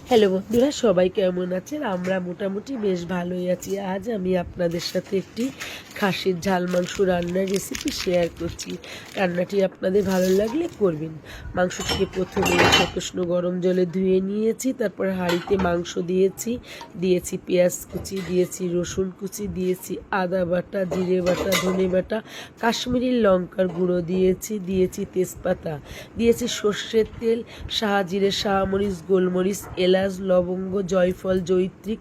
Hello বন্ধুরা, সবাই কেমন আছেন? আমরা মোটামুটি বেশ ভালোই আছি। আজ আমি আপনাদের সাথে একটি খাসির ঝাল মাংস রান্নার রেসিপি শেয়ার করছি। রান্নাটি আপনাদের ভালো লাগলে করবেন। মাংসটিকে প্রথমে উষ্ণ গরম জলে ধুয়ে নিয়েছি, তারপর হাঁড়িতে মাংস দিয়েছি পেঁয়াজ কুচি, দিয়েছি রসুন কুচি, দিয়েছি আদা বাটা, জিরে বাটা, ধনে বাটা, কাশ্মীরি লঙ্কার গুঁড়ো দিয়েছি তেজপাতা, দিয়েছি সর্ষের তেল, জিরে, মরিচ, গোলমরিচ, এলাচ, লবঙ্গ, জয়ফল, জয়িত্রী,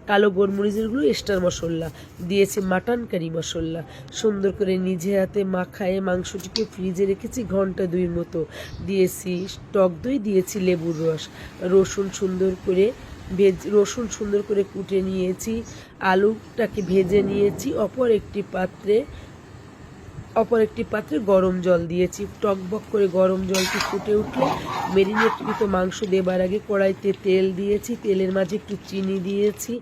কালো গোলমরিচের গুঁড়ো, স্টার মশলা, দিয়েছি মাটন কারি মশলা। সুন্দর করে নিজে হাতে মাখায়ে মাংসটিকে ফ্রিজে রেখেছি ঘন্টা 2 মতো। দিয়েছি টক দই, দিয়েছি লেবুর রস, রসুন সুন্দর করে কুটে নিয়েছি, আলুটাকে ভেজে নিয়েছি। অপর একটি পাত্রে গরম জল দিয়েছি। টকবক করে গরম জলটি ফুটে উঠলে মেরিনেটকৃত মাংস দেবার আগে কড়াইতে তেল দিয়েছি। তেলের মাঝে একটু চিনি দিয়েছি,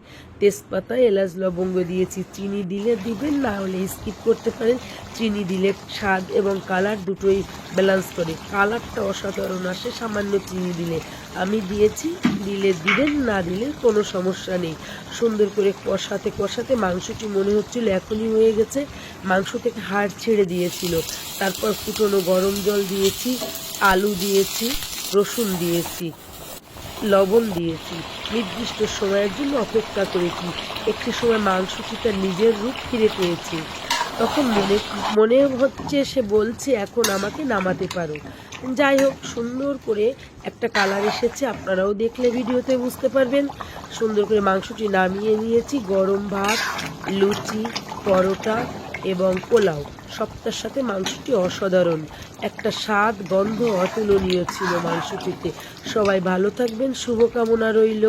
তেজপাতা, এলাচ, লবঙ্গ দিয়েছি। চিনি দিলে দিবেন, না হলে স্কিপ করতে পারেন। চিনি দিলে স্বাদ এবং কালার দুটোই ব্যালেন্স করে, কালারটা অসাধারণ আসে সামান্য চিনি দিলে। আমি দিয়েছি, দিবেন, না দিলে কোনো সমস্যা নেই। সুন্দর করে কষাতে মাংসটি মনে হচ্ছিল এখনই হয়ে গেছে। মাংস থেকে হাড় ছেড়ে দিয়েছিল। তারপর ফুটনো গরম জল দিয়েছি, আলু দিয়েছি, রসুন দিয়েছি, লবণ দিয়েছি। নির্দিষ্ট সময়ের জন্য অপেক্ষা করেছি। একটি সময় মাংসটি তার নিজের রূপ ফিরে পেয়েছে। তখন মনে হচ্ছে সে বলছে, এখন আমাকে নামাতে পারো। যাই হোক, সুন্দর করে একটা কালার এসেছে, আপনারাও দেখলে ভিডিওতে বুঝতে পারবেন। সুন্দর করে মাংসটি নামিয়ে নিয়েছি। গরম ভাত, লুচি, পরোটা এবং পোলাও সবটার সাথে মাংসটি অসাধারণ একটা স্বাদ, গন্ধ অতুলনীয় ছিল মাংসটিতে। সবাই ভালো থাকবেন, শুভকামনা রইল।